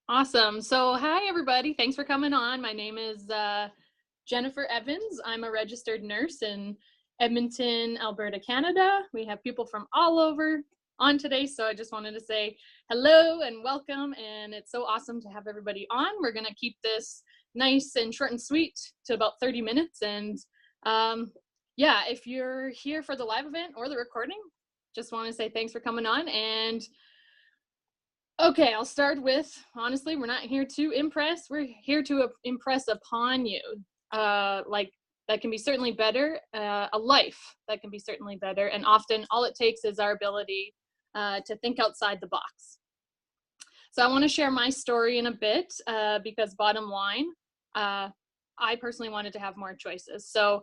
Awesome. So, hi, everybody. Thanks for coming on. My name is Jennifer Evans. I'm a registered nurse in Edmonton, Alberta, Canada. We have people from all over on today. So, I just wanted to say hello and welcome. And it's so awesome to have everybody on. We're going to keep this nice and short and sweet to about 30 minutes. And yeah, if you're here for the live event or the recording, just want to say thanks for coming on. And okay, I'll start with, honestly, we're not here to impress. We're here to impress upon you. Like, that can be certainly better, a life that can be certainly better. And often all it takes is our ability to think outside the box. So I want to share my story in a bit because bottom line, I personally wanted to have more choices. So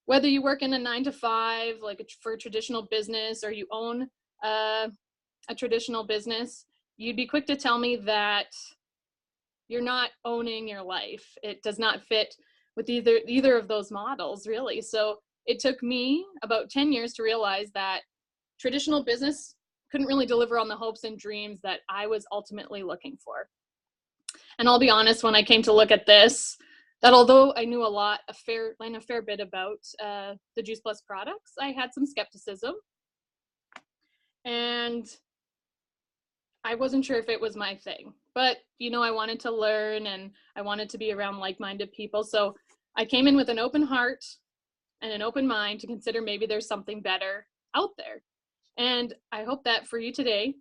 whether you work in a 9-to-5, like for a traditional business, or you own a traditional business, you'd be quick to tell me that you're not owning your life. It does not fit with either of those models, really. So it took me about 10 years to realize that traditional business couldn't really deliver on the hopes and dreams that I was ultimately looking for. And I'll be honest, when I came to look at this, that although I knew a fair bit about the Juice Plus products, I had some skepticism. And I wasn't sure if it was my thing, but I wanted to learn and I wanted to be around like-minded people. So I came in with an open heart and an open mind to consider maybe there's something better out there. And I hope that for you today,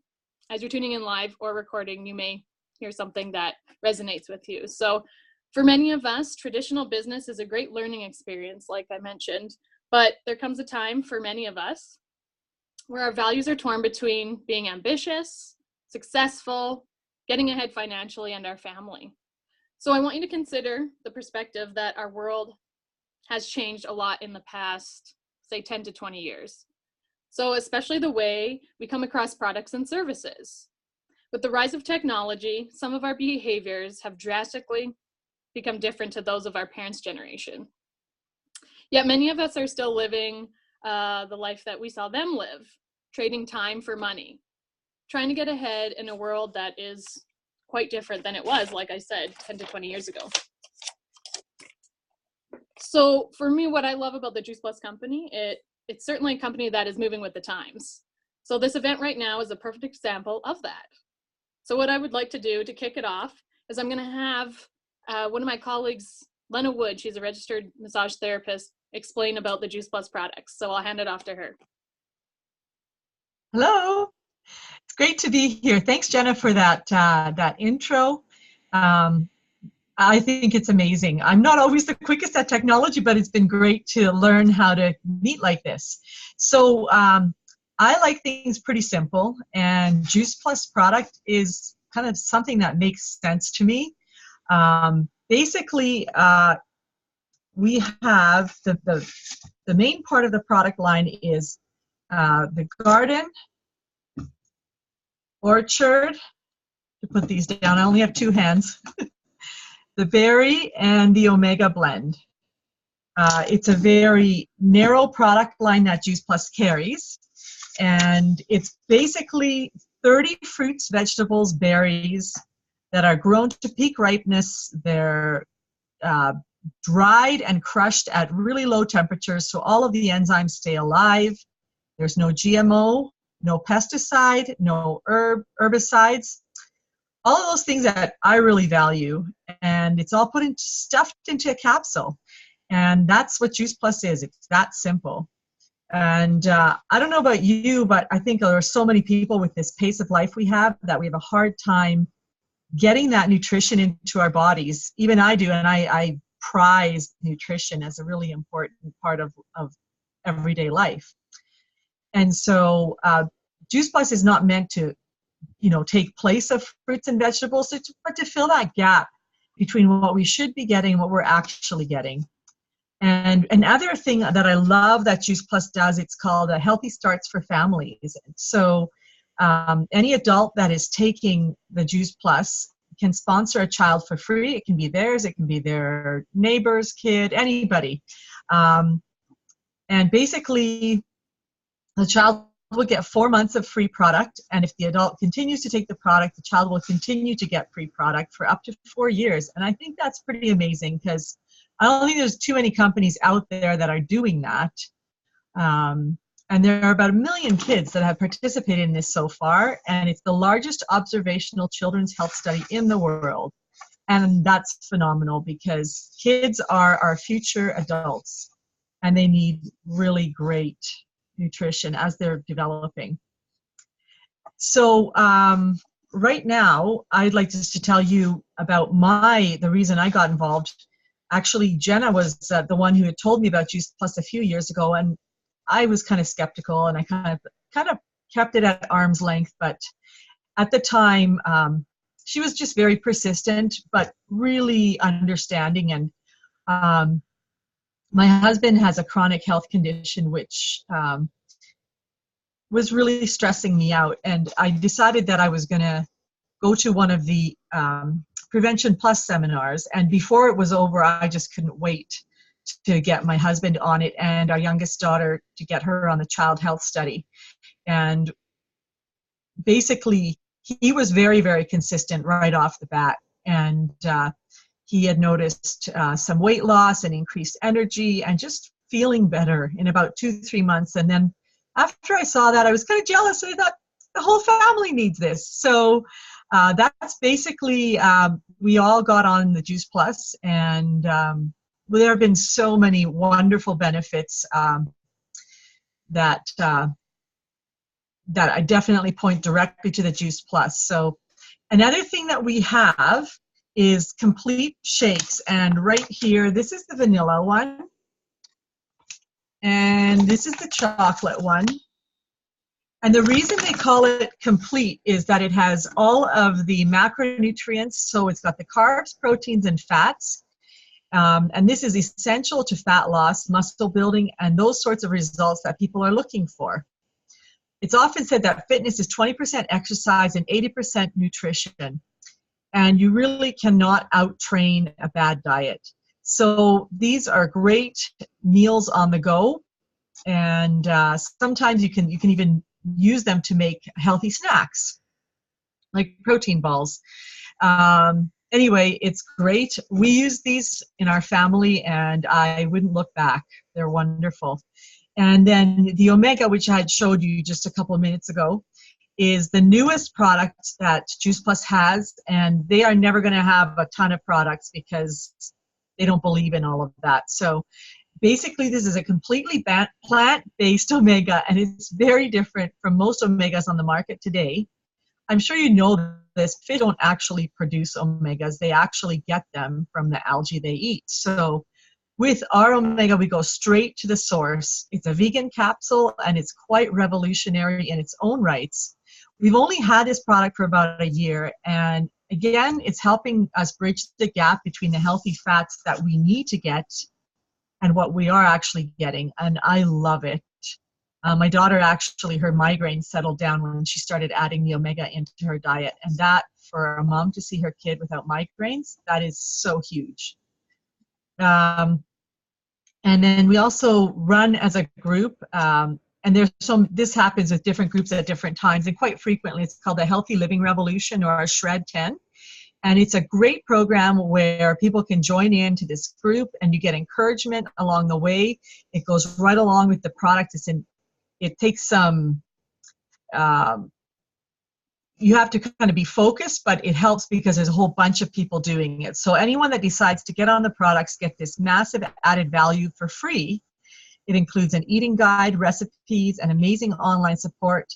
as you're tuning in live or recording, you may hear something that resonates with you. So for many of us, traditional business is a great learning experience, like I mentioned, but there comes a time for many of us where our values are torn between being ambitious, successful, getting ahead financially, and our family. So I want you to consider the perspective that our world has changed a lot in the past, say 10 to 20 years. So especially the way we come across products and services. With the rise of technology, some of our behaviors have drastically become different to those of our parents' generation. Yet many of us are still living the life that we saw them live, trading time for money, trying to get ahead in a world that is quite different than it was, like I said, 10 to 20 years ago. So for me, what I love about the Juice Plus company, it's certainly a company that is moving with the times. So this event right now is a perfect example of that. So what I would like to do to kick it off is I'm going to have one of my colleagues, Lena Wood, she's a registered massage therapist, explain about the Juice Plus products. So I'll hand it off to her. Hello. It's great to be here. Thanks, Jenna, for that intro. I think it's amazing. I'm not always the quickest at technology, but it's been great to learn how to meet like this. So I like things pretty simple, and Juice Plus product is kind of something that makes sense to me. Basically, we have the main part of the product line is the garden, orchard, to put these down, I only have two hands, the berry, and the omega blend. It's a very narrow product line that Juice Plus carries, and it's basically 30 fruits, vegetables, berries that are grown to peak ripeness. They're dried and crushed at really low temperatures, so all of the enzymes stay alive. There's no GMO, no pesticide, no herbicides, all of those things that I really value. And it's all stuffed into a capsule. And that's what Juice Plus is. It's that simple. And I don't know about you, but I think there are so many people with this pace of life we have that we have a hard time getting that nutrition into our bodies. Even I do, and I prize nutrition as a really important part of everyday life. And so Juice Plus is not meant to, take place of fruits and vegetables, but to fill that gap between what we should be getting and what we're actually getting. And another thing that I love that Juice Plus does, it's called Healthy Starts for Families. So any adult that is taking the Juice Plus can sponsor a child for free. It can be theirs, it can be their neighbor's kid, anybody. And basically, the child will get 4 months of free product, and if the adult continues to take the product, the child will continue to get free product for up to 4 years. And I think that's pretty amazing, because I don't think there's too many companies out there that are doing that. And there are about 1 million kids that have participated in this so far, and it's the largest observational children's health study in the world. And that's phenomenal, because kids are our future adults, and they need really great nutrition as they're developing. So right now, I'd like just to tell you about the reason I got involved. Actually, Jenna was the one who had told me about Juice Plus a few years ago, and I was kind of skeptical, and I kind of kept it at arm's length. But at the time, she was just very persistent, but really understanding. And my husband has a chronic health condition, which was really stressing me out. And I decided that I was going to go to one of the Prevention Plus seminars. And before it was over, I just couldn't wait to get my husband on it and our youngest daughter to get her on the child health study. And basically, he was very, very consistent right off the bat. And he had noticed some weight loss and increased energy and just feeling better in about 2-3 months. And then after I saw that, I was kind of jealous. I thought, the whole family needs this. So that's basically, we all got on the Juice Plus, and there have been so many wonderful benefits that I definitely point directly to the Juice Plus. So another thing that we have is complete shakes. And right here, this is the vanilla one. And this is the chocolate one. And the reason they call it complete is that it has all of the macronutrients. So it's got the carbs, proteins, and fats. And this is essential to fat loss, muscle building, and those sorts of results that people are looking for. It's often said that fitness is 20% exercise and 80% nutrition. And you really cannot out-train a bad diet. So these are great meals on the go. And sometimes you can even use them to make healthy snacks, like protein balls. Anyway, it's great. We use these in our family, and I wouldn't look back. They're wonderful. And then the Omega, which I had showed you just a couple of minutes ago, is the newest product that Juice Plus has, and they are never going to have a ton of products because they don't believe in all of that. So basically, this is a completely plant-based omega, and it's very different from most omegas on the market today. I'm sure you know this. Fish don't actually produce omegas. They actually get them from the algae they eat. So with our omega, we go straight to the source. It's a vegan capsule, and it's quite revolutionary in its own rights. We've only had this product for about a year, and again, it's helping us bridge the gap between the healthy fats that we need to get and what we are actually getting, and I love it. My daughter actually, her migraines settled down when she started adding the omega into her diet, and that, for a mom to see her kid without migraines, that is so huge. And then we also run as a group, and this happens with different groups at different times, and quite frequently. It's called the Healthy Living Revolution, or our Shred 10. And it's a great program where people can join into this group, and you get encouragement along the way. It goes right along with the product. It takes some, you have to kind of be focused, but it helps because there's a whole bunch of people doing it. So anyone that decides to get on the products get this massive added value for free. It includes an eating guide, recipes, and amazing online support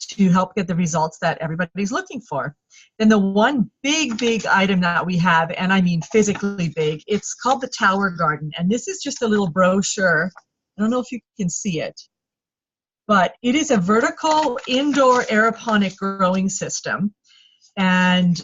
to help get the results that everybody's looking for. Then the one big item that we have, and I mean physically big, it's called the Tower Garden. And this is just a little brochure. I don't know if you can see it, but it is a vertical indoor aeroponic growing system. And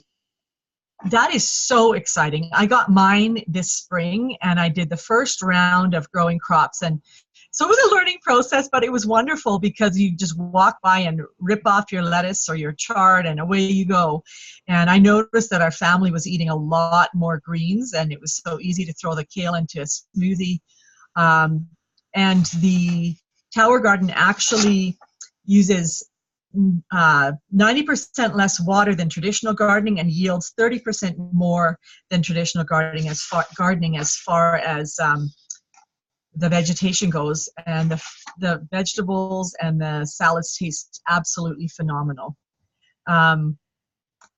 that is so exciting. I got mine this spring, and I did the first round of growing crops. And so it was a learning process, but it was wonderful because you just walk by and rip off your lettuce or your chard, and away you go. And I noticed that our family was eating a lot more greens, and it was so easy to throw the kale into a smoothie. And the Tower Garden actually uses 90% less water than traditional gardening and yields 30% more than traditional gardening as far as the vegetation goes. And the vegetables and the salads taste absolutely phenomenal.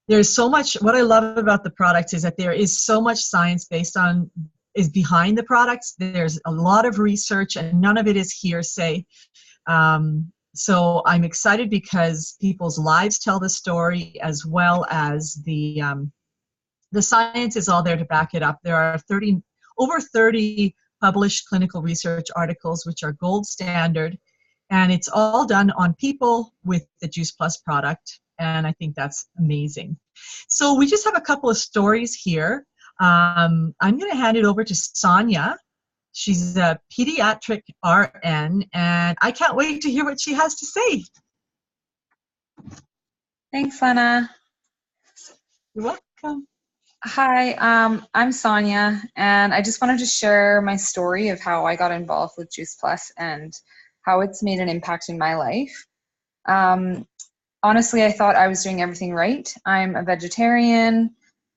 There's so much, what I love about the products is that there is so much science is behind the products. There's a lot of research and none of it is hearsay. So I'm excited because people's lives tell the story, as well as the science is all there to back it up. There are over 30 published clinical research articles, which are gold standard, and it's all done on people with the Juice Plus product, and I think that's amazing. So we just have a couple of stories here. I'm going to hand it over to Sonja. She's a pediatric RN, and I can't wait to hear what she has to say. Thanks, Lena. You're welcome. Hi, I'm Sonja, and I just wanted to share my story of how I got involved with Juice Plus and how it's made an impact in my life. Honestly, I thought I was doing everything right. I'm a vegetarian.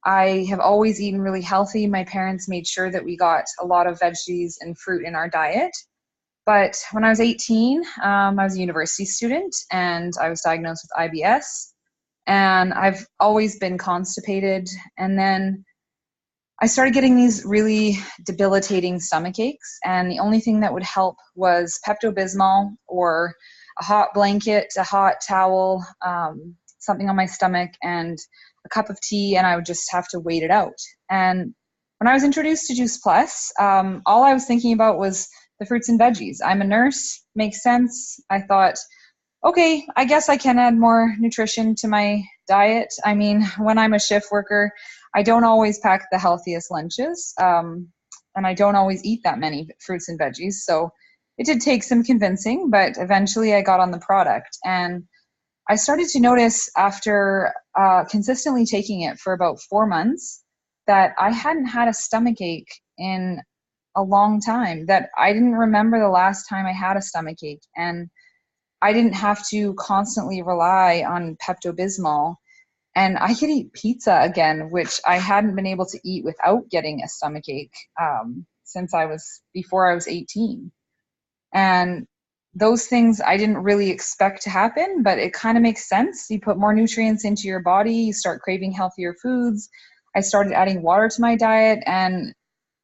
I have always eaten really healthy. My parents made sure that we got a lot of veggies and fruit in our diet. But when I was 18, I was a university student and I was diagnosed with IBS. And I've always been constipated. And then I started getting these really debilitating stomach aches. And the only thing that would help was Pepto-Bismol or a hot blanket, a hot towel, something on my stomach, and a cup of tea, and I would just have to wait it out. And when I was introduced to Juice Plus, all I was thinking about was the fruits and veggies. I'm a nurse, makes sense. I thought, okay, I guess I can add more nutrition to my diet. I mean, when I'm a shift worker, I don't always pack the healthiest lunches, and I don't always eat that many fruits and veggies. So it did take some convincing, but eventually I got on the product. And I started to notice after consistently taking it for about 4 months that I hadn't had a stomach ache in a long time, that I didn't remember the last time I had a stomach ache. And I didn't have to constantly rely on Pepto-Bismol. And I could eat pizza again, which I hadn't been able to eat without getting a stomach ache since before I was 18. And those things I didn't really expect to happen, but it kind of makes sense. You put more nutrients into your body, you start craving healthier foods. I started adding water to my diet, and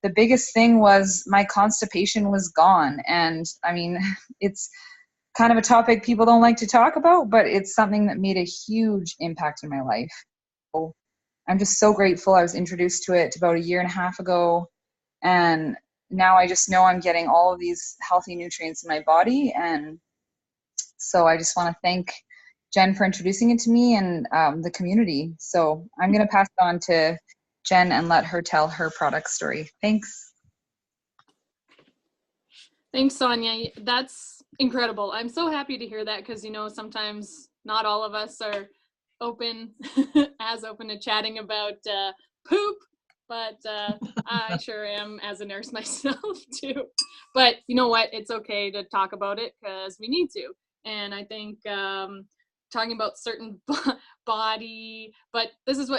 the biggest thing was my constipation was gone. And I mean, it's kind of a topic people don't like to talk about, but it's something that made a huge impact in my life. So I'm just so grateful I was introduced to it about 1.5 years ago, and now I just know I'm getting all of these healthy nutrients in my body. And so I just want to thank Jenn for introducing it to me and the community. So I'm going to pass it on to Jenn and let her tell her product story. Thanks. Thanks, Sonja. That's incredible. I'm so happy to hear that because, you know, sometimes not all of us are open, as open to chatting about poop, but I sure am as a nurse myself too. But you know what? It's okay to talk about it because we need to. And I think talking about certain body, but this is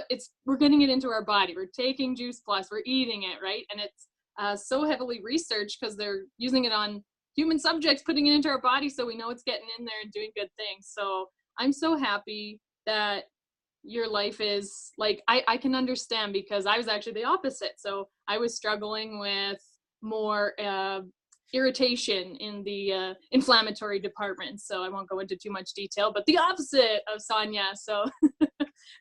we're getting it into our body. We're taking Juice Plus, we're eating it, right? And it's so heavily researched because they're using it on human subjects, putting it into our body so we know it's getting in there and doing good things. So I'm so happy that your life is like, I can understand because I was actually the opposite. So I was struggling with more irritation in the inflammatory department. So I won't go into too much detail, but the opposite of Sonja. So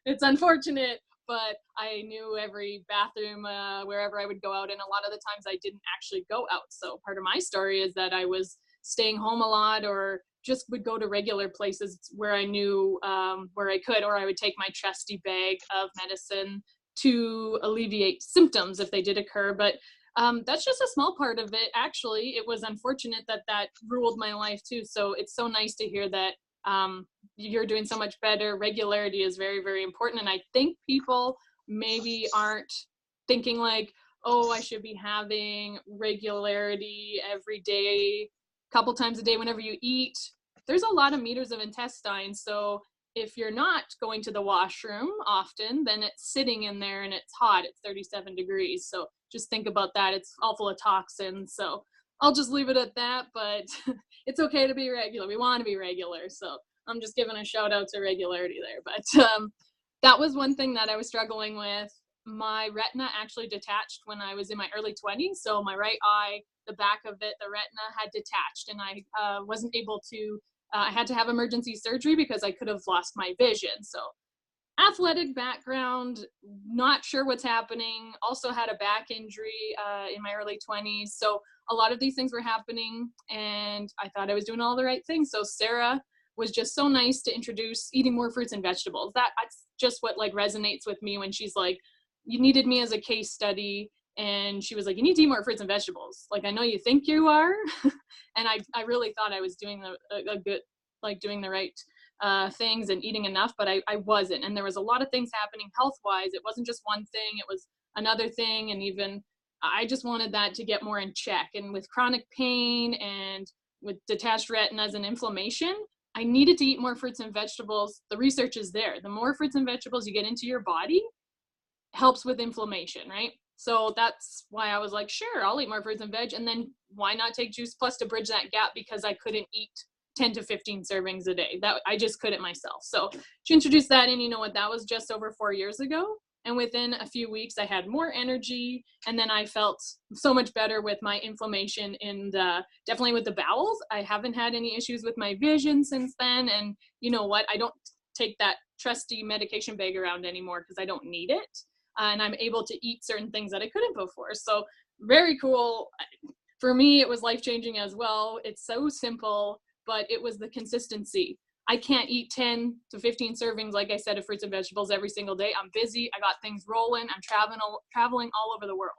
it's unfortunate, but I knew every bathroom wherever I would go out, and a lot of the times I didn't actually go out. So part of my story is that I was staying home a lot, or just would go to regular places where I knew where I could, or I would take my trusty bag of medicine to alleviate symptoms if they did occur. But that's just a small part of it. Actually, it was unfortunate that ruled my life too. So it's so nice to hear that you're doing so much better. Regularity is very, very important. And I think people maybe aren't thinking like, oh, I should be having regularity every day, couple times a day whenever you eat. there's a lot of meters of intestine. So if you're not going to the washroom often, then it's sitting in there and it's hot. It's 37 degrees. So just think about that. It's all full of toxins. So I'll just leave it at that, but it's okay to be regular. We want to be regular. So I'm just giving a shout out to regularity there. But that was one thing that I was struggling with. My retina actually detached when I was in my early 20s. So my right eye, the back of it, the retina had detached, and I wasn't able to, I had to have emergency surgery because I could have lost my vision. So athletic background, not sure what's happening, also had a back injury in my early 20s. So a lot of these things were happening, and I thought I was doing all the right things. So Sarah was just so nice to introduce eating more fruits and vegetables. That's just what like resonates with me when she's like, you needed me as a case study. And she was like, you need to eat more fruits and vegetables. Like, I know you think you are. And I really thought I was doing a good, like doing the right things and eating enough, but I wasn't. And there was a lot of things happening health-wise. It wasn't just one thing, it was another thing. And even I just wanted that to get more in check. And with chronic pain and with detached retinas and inflammation, I needed to eat more fruits and vegetables. The research is there. The more fruits and vegetables you get into your body, helps with inflammation, right? So that's why I was like, sure, I'll eat more fruits and veg. And then why not take Juice Plus to bridge that gap, because I couldn't eat 10 to 15 servings a day. That I just couldn't myself. So she introduced that, and you know what, that was just over 4 years ago. And within a few weeks, I had more energy, and then I felt so much better with my inflammation and definitely with the bowels. I haven't had any issues with my vision since then. And you know what, I don't take that trusty medication bag around anymore because I don't need it. And I'm able to eat certain things that I couldn't before. So very cool. For me, it was life-changing as well. It's so simple, but it was the consistency. I can't eat 10 to 15 servings, like I said, of fruits and vegetables every single day. I'm busy. I got things rolling. I'm traveling all over the world.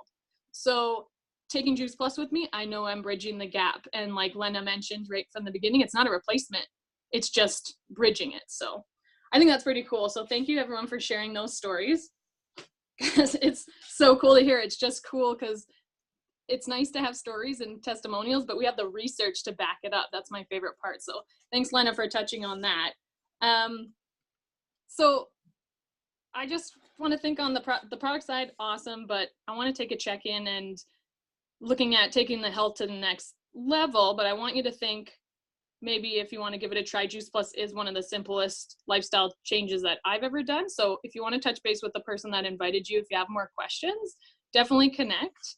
So taking Juice Plus with me, I know I'm bridging the gap. And like Lena mentioned right from the beginning, it's not a replacement. It's just bridging it. So I think that's pretty cool. So thank you everyone for sharing those stories. It's so cool to hear. It's just cool because it's nice to have stories and testimonials, but we have the research to back it up. That's my favorite part. So thanks, Lena, for touching on that. So I just want to think on the product side, awesome, but I want to take a check-in and looking at taking the health to the next level, but I want you to think, maybe if you want to give it a try, Juice Plus is one of the simplest lifestyle changes that I've ever done. So if you want to touch base with the person that invited you, if you have more questions, definitely connect.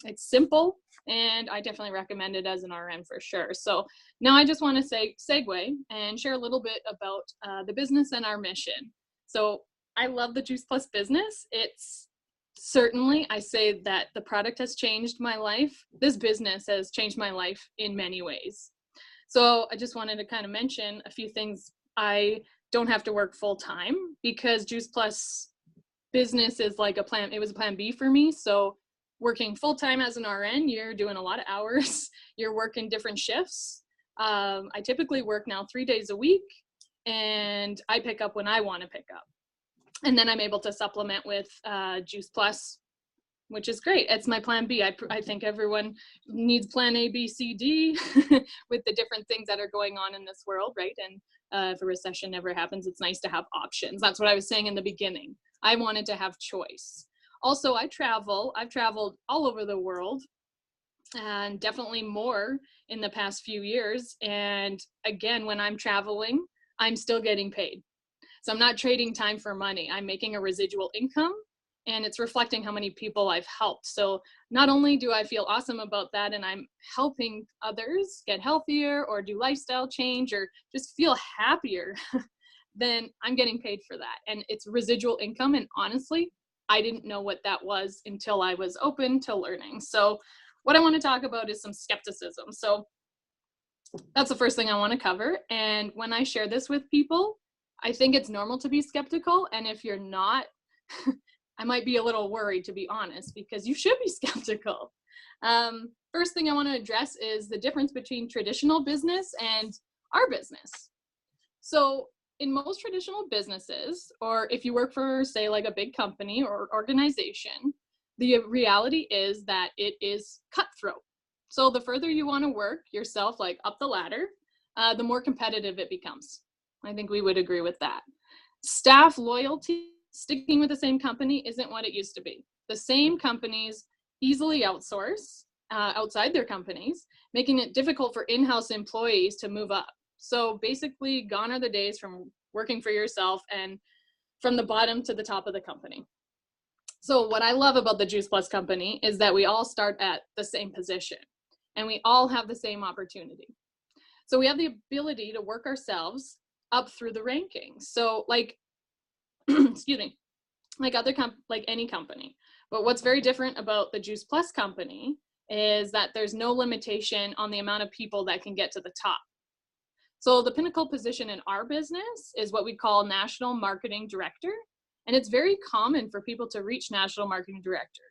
It's simple, and I definitely recommend it as an RN for sure. So now I just want to segue and share a little bit about the business and our mission. So I love the Juice Plus business. It's certainly, I say that the product has changed my life. This business has changed my life in many ways. So I just wanted to kind of mention a few things. I don't have to work full time because Juice Plus business is like it was a plan B for me. So working full time as an RN, you're doing a lot of hours. You're working different shifts. I typically work now 3 days a week, and I pick up when I want to pick up. And then I'm able to supplement with Juice Plus, which is great. It's my plan B. I think everyone needs plan A, B, C, D with the different things that are going on in this world, right? And if a recession never happens, it's nice to have options. That's what I was saying in the beginning. I wanted to have choice. Also, I've traveled all over the world, and definitely more in the past few years. And again, when I'm traveling, I'm still getting paid. So I'm not trading time for money. I'm making a residual income, and it's reflecting how many people I've helped. So not only do I feel awesome about that, and I'm helping others get healthier or do lifestyle change or just feel happier, then I'm getting paid for that. And it's residual income. And honestly, I didn't know what that was until I was open to learning. So what I want to talk about is some skepticism. So that's the first thing I want to cover. And when I share this with people, I think it's normal to be skeptical. And if you're not, I might be a little worried, to be honest, because you should be skeptical. First thing I want to address is the difference between traditional business and our business. So in most traditional businesses, or if you work for, say, like a big company or organization, the reality is that it is cutthroat. So the further you want to work yourself, like up the ladder, the more competitive it becomes. I think we would agree with that. Staff loyalty, sticking with the same company, isn't what it used to be. The same companies easily outsource outside their companies, making it difficult for in-house employees to move up. So basically, gone are the days from working for yourself and from the bottom to the top of the company. So what I love about the Juice Plus company is that we all start at the same position and we all have the same opportunity. So we have the ability to work ourselves up through the rankings. So like, excuse me, like like any company. But what's very different about the Juice Plus company is that there's no limitation on the amount of people that can get to the top. So the pinnacle position in our business is what we call National Marketing Director. And it's very common for people to reach National Marketing Director.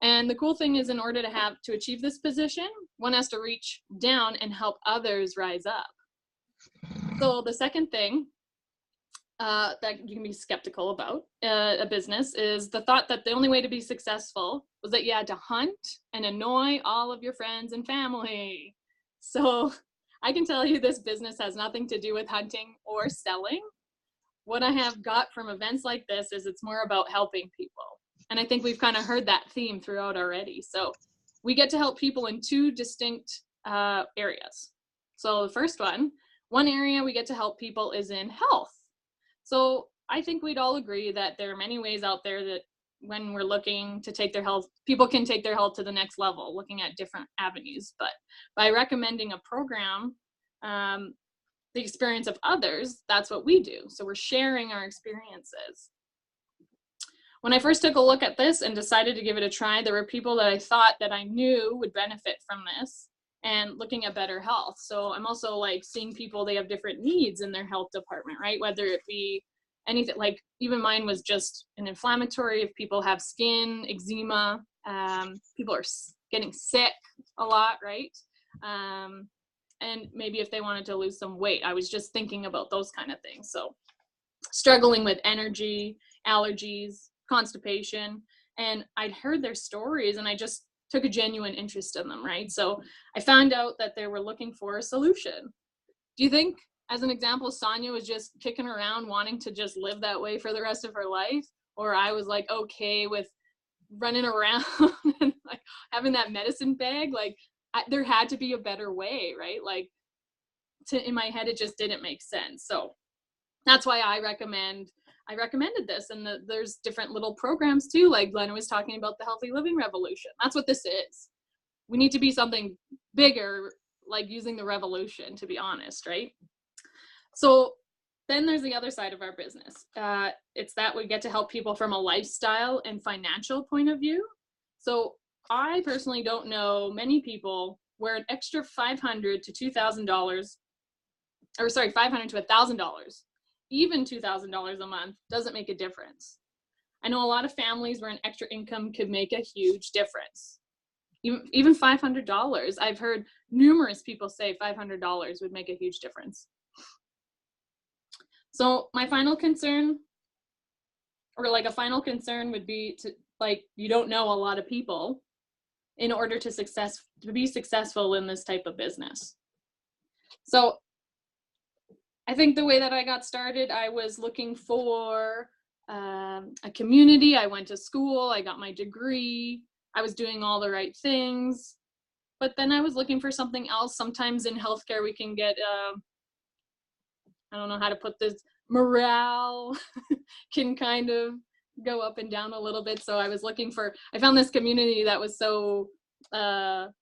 And the cool thing is, in order to achieve this position, one has to reach down and help others rise up. So the second thing that you can be skeptical about a business is the thought that the only way to be successful was that you had to hunt and annoy all of your friends and family. So I can tell you this business has nothing to do with hunting or selling. What I have got from events like this is it's more about helping people. And I think we've kind of heard that theme throughout already. So we get to help people in two distinct areas. So the first one area we get to help people is in health. So I think we'd all agree that there are many ways out there that when we're looking to take their health, people can take their health to the next level, looking at different avenues. But by recommending a program, the experience of others, that's what we do. So we're sharing our experiences. When I first took a look at this and decided to give it a try, there were people that I thought that I knew would benefit from this and looking at better health. So I'm also like seeing people, they have different needs in their health department, right? Whether it be anything, like even mine was just an inflammatory, if people have skin, eczema, people are getting sick a lot, right? And maybe if they wanted to lose some weight. I was just thinking about those kind of things. So struggling with energy, allergies, constipation, and I'd heard their stories and I just took a genuine interest in them, right? So I found out that they were looking for a solution. Do you think, as an example, Sonja was just kicking around wanting to just live that way for the rest of her life? Or I was like okay with running around and like having that medicine bag? Like there had to be a better way, right? Like in my head, it just didn't make sense. So that's why I recommended this. And there's different little programs too, like Lena was talking about the Healthy Living Revolution. That's what this is. We need to be something bigger, like using the revolution, to be honest, right? So then there's the other side of our business. It's that we get to help people from a lifestyle and financial point of view. So I personally don't know many people where an extra $500 to $2,000, or sorry, $500 to $1,000, even $2,000 a month doesn't make a difference. I know a lot of families where an extra income could make a huge difference. Even $500. I've heard numerous people say $500 would make a huge difference. So my final concern, or like a final concern, would be to, like, you don't know a lot of people in order to be successful in this type of business. So I think the way that I got started, I was looking for a community. I went to school, I got my degree, I was doing all the right things, but then I was looking for something else. Sometimes in healthcare we can get, I don't know how to put this, morale can kind of go up and down a little bit. So I found this community that was so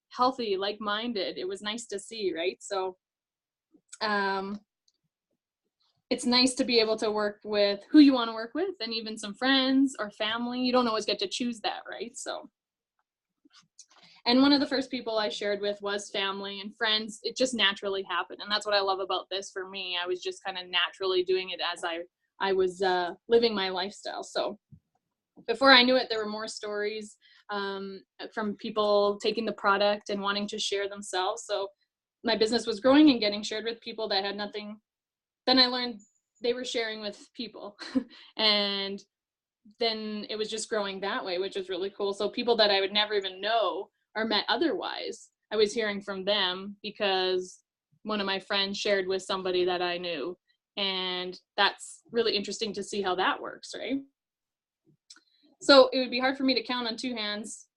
healthy, like-minded. It was nice to see, right? So it's nice to be able to work with who you want to work with, and even some friends or family. You don't always get to choose that, right? So, and one of the first people I shared with was family and friends. It just naturally happened. And that's what I love about this for me. I was just kind of naturally doing it as I was living my lifestyle. So before I knew it, there were more stories from people taking the product and wanting to share themselves. So my business was growing and getting shared with people that had nothing. Then I learned they were sharing with people and then it was just growing that way, which is really cool. So people that I would never even know or met otherwise, I was hearing from them because one of my friends shared with somebody that I knew. And that's really interesting to see how that works, right? So it would be hard for me to count on two hands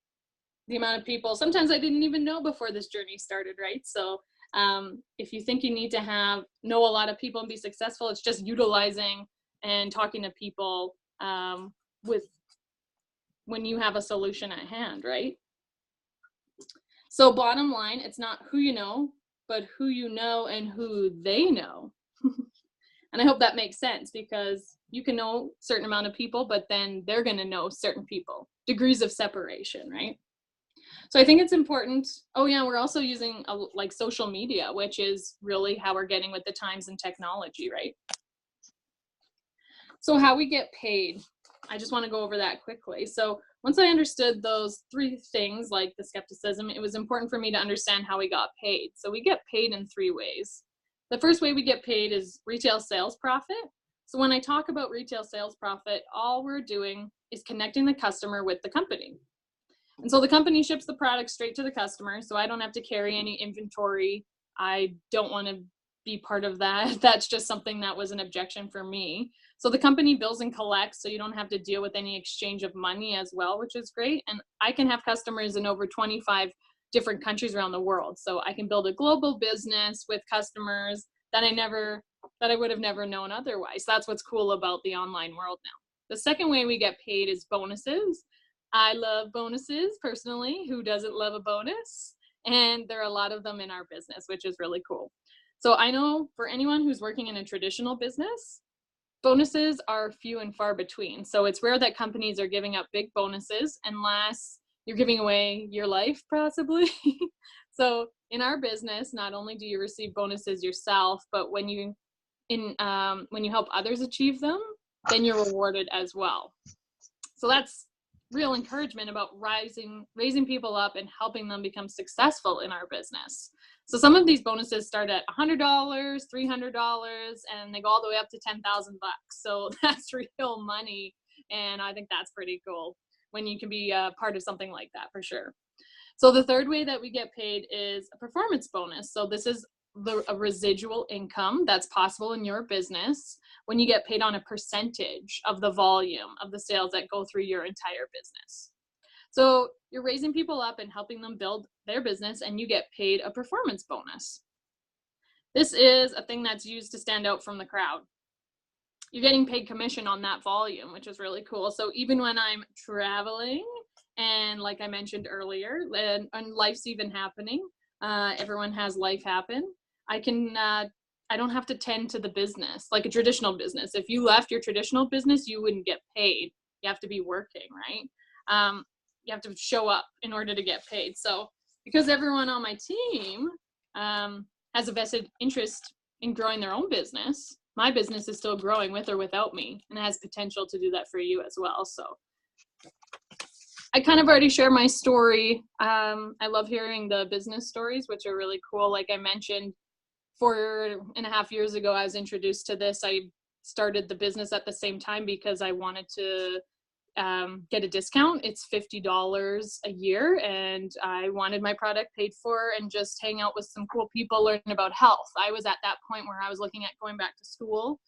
the amount of people sometimes I didn't even know before this journey started, right? So if you think you need to know a lot of people and be successful, it's just utilizing and talking to people with when you have a solution at hand, right? So bottom line, it's not who you know, but who you know and who they know. And I hope that makes sense, because you can know a certain amount of people, but then they're going to know certain people. Degrees of separation, right? So I think it's important. Oh yeah, we're also using like social media, which is really how we're getting with the times and technology, right? So how we get paid, I just want to go over that quickly. So once I understood those three things, like the skepticism, it was important for me to understand how we got paid. So we get paid in three ways. The first way we get paid is retail sales profit. So when I talk about retail sales profit, all we're doing is connecting the customer with the company. And so the company ships the product straight to the customer, so I don't have to carry any inventory. I don't want to be part of that. That's just something that was an objection for me. So the company bills and collects, so you don't have to deal with any exchange of money as well, which is great. And I can have customers in over 25 different countries around the world. So I can build a global business with customers that I would have never known otherwise. That's what's cool about the online world now. The second way we get paid is bonuses. I love bonuses personally. Who doesn't love a bonus? And there are a lot of them in our business, which is really cool. So I know for anyone who's working in a traditional business, bonuses are few and far between. So it's rare that companies are giving up big bonuses unless you're giving away your life, possibly. So in our business, not only do you receive bonuses yourself, but when you help others achieve them, then you're rewarded as well. So that's real encouragement about raising people up and helping them become successful in our business. So some of these bonuses start at $100, $300, and they go all the way up to $10,000. So that's real money, and I think that's pretty cool when you can be a part of something like that, for sure. So the third way that we get paid is a performance bonus. So this is a residual income that's possible in your business when you get paid on a percentage of the volume of the sales that go through your entire business. So you're raising people up and helping them build their business, and you get paid a performance bonus. This is a thing that's used to stand out from the crowd. You're getting paid commission on that volume, which is really cool. So even when I'm traveling, and like I mentioned earlier, and life's even happening, everyone has life happen, I don't have to tend to the business like a traditional business. If you left your traditional business, you wouldn't get paid. You have to be working, right? You have to show up in order to get paid. So because everyone on my team has a vested interest in growing their own business, my business is still growing with or without me, and it has potential to do that for you as well. So I kind of already shared my story. I love hearing the business stories, which are really cool. Like I mentioned, 4.5 years ago, I was introduced to this. I started the business at the same time because I wanted to get a discount. It's $50 a year, and I wanted my product paid for and just hang out with some cool people, learn about health. I was at that point where I was looking at going back to school.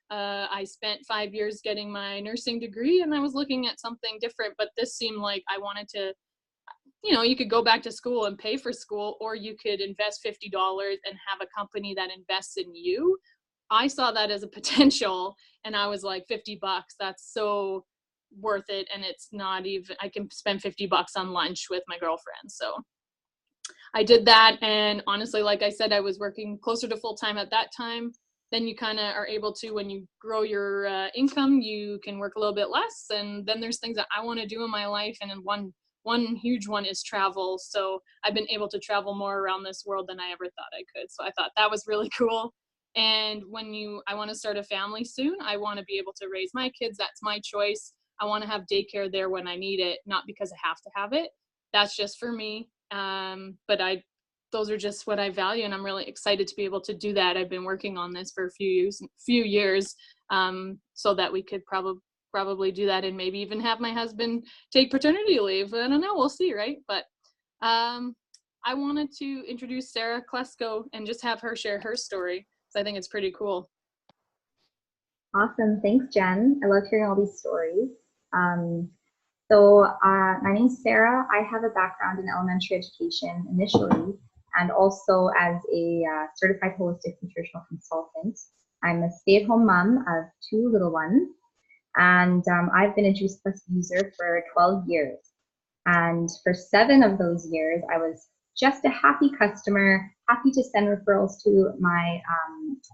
I spent 5 years getting my nursing degree, and I was looking at something different, but this seemed like I wanted to, you could go back to school and pay for school, or you could invest $50 and have a company that invests in you. I saw that as a potential, and I was like, $50, that's so worth it. And it's not even, I can spend $50 on lunch with my girlfriend. So I did that. And honestly, like I said, I was working closer to full time at that time. Then you kind of are able to, when you grow your income, you can work a little bit less. And then there's things that I want to do in my life. And then one huge one is travel. So I've been able to travel more around this world than I ever thought I could. So I thought that was really cool. And I want to start a family soon. I want to be able to raise my kids. That's my choice. I want to have daycare there when I need it, not because I have to have it. That's just for me. But those are just what I value, and I'm really excited to be able to do that. I've been working on this for a few years, so that we could probably do that, and maybe even have my husband take paternity leave. I don't know, we'll see, right? But I wanted to introduce Sarah Klesko and just have her share her story, because I think it's pretty cool. Awesome. Thanks, Jen. I love hearing all these stories. My name's Sarah. I have a background in elementary education initially, and also as a certified holistic nutritional consultant. I'm a stay-at-home mom of 2 little ones, and I've been a Juice Plus user for 12 years. And for 7 of those years, I was just a happy customer, happy to send referrals to my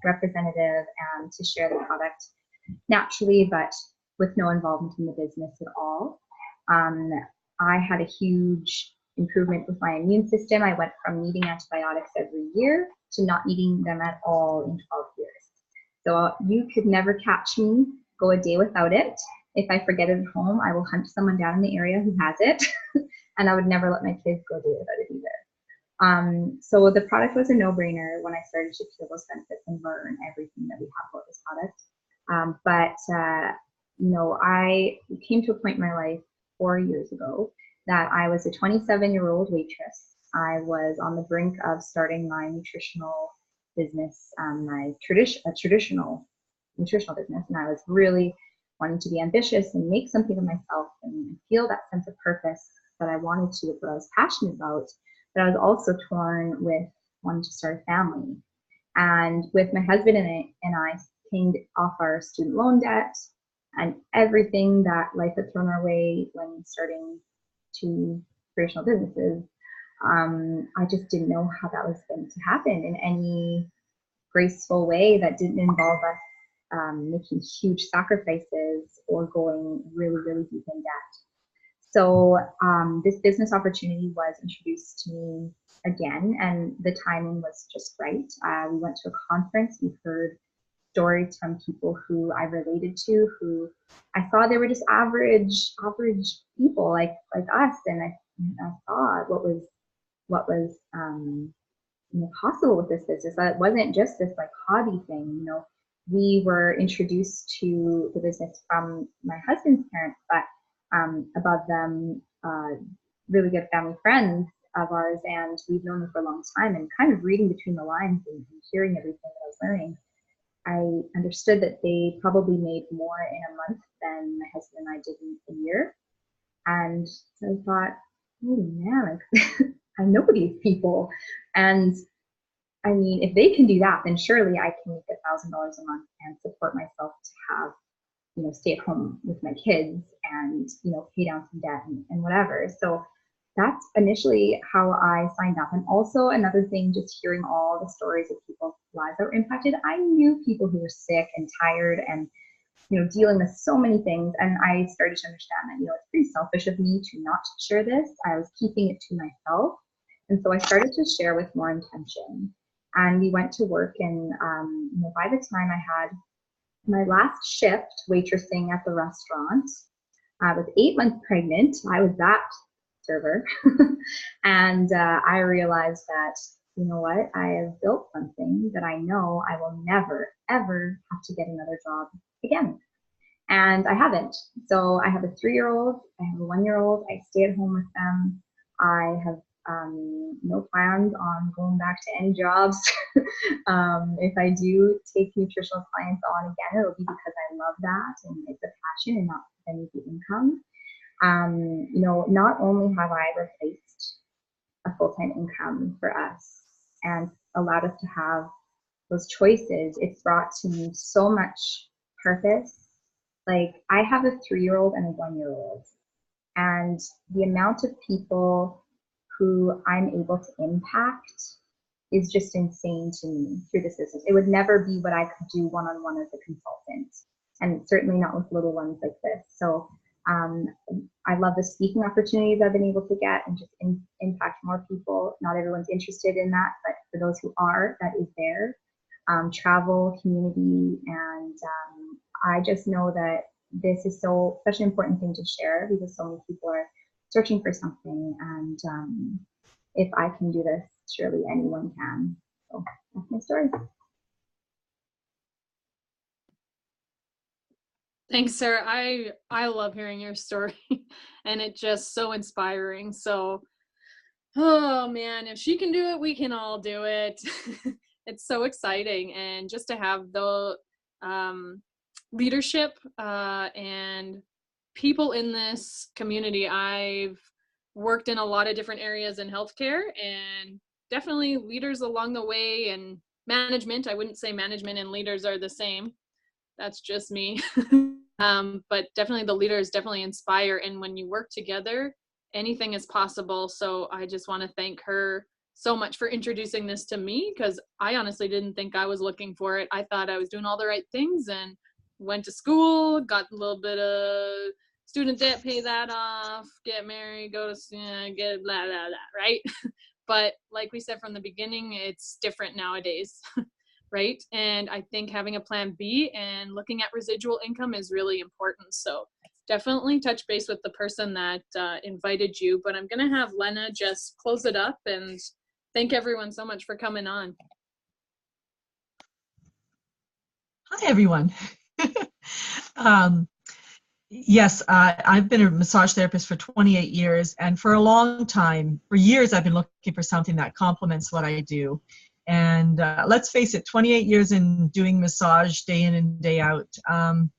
representative and to share the product naturally, but with no involvement in the business at all. I had a huge improvement with my immune system. I went from needing antibiotics every year to not needing them at all in 12 years. So you could never catch me go a day without it. If I forget it at home, I will hunt someone down in the area who has it, and I would never let my kids go a day without it either. So the product was a no-brainer when I started to feel those benefits and learn everything that we have about this product. I came to a point in my life 4 years ago that I was a 27-year-old waitress. I was on the brink of starting my nutritional business, a traditional nutritional business, and I was really wanting to be ambitious and make something of myself and feel that sense of purpose that I wanted to, with what I was passionate about. But I was also torn with wanting to start a family. And with my husband and I paid off our student loan debt and everything that life had thrown our way when starting 2 traditional businesses, I just didn't know how that was going to happen in any graceful way that didn't involve us making huge sacrifices or going really, really deep in debt. So this business opportunity was introduced to me again, and the timing was just right. We went to a conference. We heard stories from people who I related to, who I saw they were just average people like us, and I saw what was possible with this business. That it wasn't just this like hobby thing. We were introduced to the business from my husband's parents, but above them, really good family friends of ours, and we've known them for a long time. And kind of reading between the lines and hearing everything that I was learning, I understood that they probably made more in a month than my husband and I did in a year. And so I thought, holy man, I know these people, and I mean, if they can do that, then surely I can make $1,000 a month and support myself to have, stay at home with my kids and, pay down some debt and whatever. So that's initially how I signed up. And also another thing, just hearing all the stories of people's lives that were impacted. I knew people who were sick and tired and, dealing with so many things. And I started to understand that, it's pretty selfish of me to not share this. I was keeping it to myself. And so I started to share with more intention. And we went to work, and by the time I had my last shift waitressing at the restaurant, I was 8 months pregnant. I was that server. And I realized that, you know what, I have built something that I know I will never, ever have to get another job again. And I haven't. So I have a 3-year-old, I have a 1-year-old, I stay at home with them. I have no plans on going back to any jobs. If I do take nutritional clients on again, it'll be because I love that and it's a passion and not any income. Not only have I replaced a full-time income for us and allowed us to have those choices, it's brought to me so much purpose. Like, I have a 3-year-old and a 1-year-old, and the amount of people who I'm able to impact is just insane to me through this business. It would never be what I could do one-on-one as a consultant, and certainly not with little ones like this. So I love the speaking opportunities I've been able to get and just impact more people. Not everyone's interested in that, but for those who are, that is there. Travel, community, and I just know that this is such an important thing to share because so many people are searching for something, and if I can do this, surely anyone can. So that's my story. Thanks, Sarah. I love hearing your story, and it's just so inspiring. So Oh man, if she can do it, we can all do it. It's so exciting. And just to have the leadership and people in this community. I've worked in a lot of different areas in healthcare, and definitely leaders along the way, and management. I wouldn't say management and leaders are the same. That's just me. But definitely the leaders definitely inspire, and when you work together, anything is possible. So I just want to thank her so much for introducing this to me, because I honestly didn't think I was looking for it. I thought I was doing all the right things and went to school, got a little bit of student debt, pay that off, get married, go to get blah blah blah, right? But like we said from the beginning, it's different nowadays. Right? And I think having a plan B and looking at residual income is really important. So definitely touch base with the person that invited you. But I'm going to have Lena just close it up and thank everyone so much for coming on. Hi, everyone. Yes, I've been a massage therapist for 28 years, and for a long time, for years, I've been looking for something that complements what I do. And let's face it, 28 years in doing massage day in and day out, kind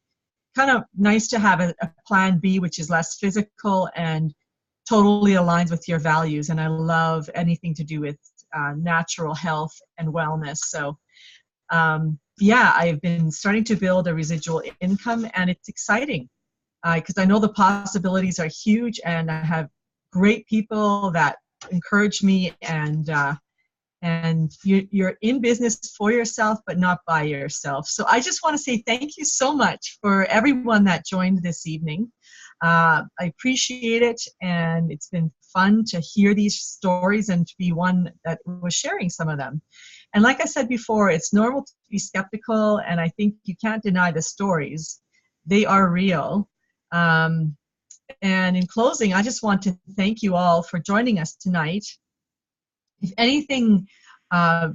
of nice to have a plan B, which is less physical and totally aligns with your values. And I love anything to do with natural health and wellness. So yeah, I've been starting to build a residual income, and it's exciting because I know the possibilities are huge, and I have great people that encourage me, and you're in business for yourself, but not by yourself. So I just want to say thank you so much for everyone that joined this evening. I appreciate it, and it's been fun to hear these stories and to be one that was sharing some of them. And like I said before, it's normal to be skeptical, and I think you can't deny the stories. They are real. And in closing, I just want to thank you all for joining us tonight. If anything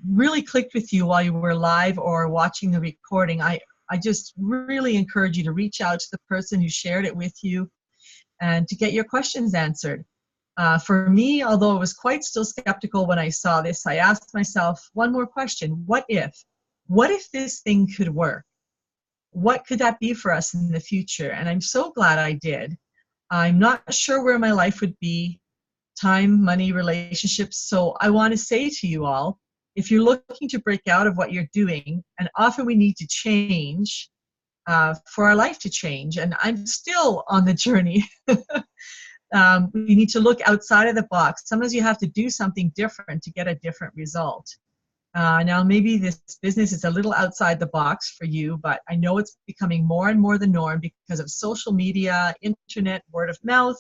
really clicked with you while you were live or watching the recording, I just really encourage you to reach out to the person who shared it with you and to get your questions answered. For me, although I was quite still skeptical when I saw this, I asked myself one more question. What if? What if this thing could work? What could that be for us in the future? And I'm so glad I did. I'm not sure where my life would be, time, money, relationships. So I want to say to you all, if you're looking to break out of what you're doing, and often we need to change for our life to change, and I'm still on the journey. We need to look outside of the box. Sometimes you have to do something different to get a different result. Now, maybe this business is a little outside the box for you, but I know it's becoming more and more the norm because of social media, internet, word of mouth.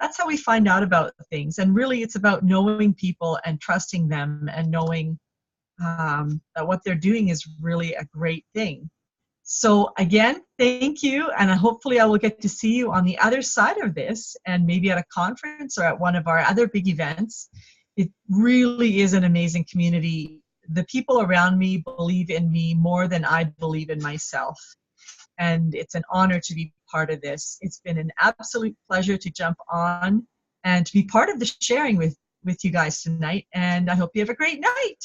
That's how we find out about things. And really, it's about knowing people and trusting them and knowing that what they're doing is really a great thing. So again, thank you. And hopefully I will get to see you on the other side of this, and maybe at a conference or at one of our other big events. It really is an amazing community. The people around me believe in me more than I believe in myself. And it's an honor to be part of this. It's been an absolute pleasure to jump on and to be part of the sharing with you guys tonight. And I hope you have a great night.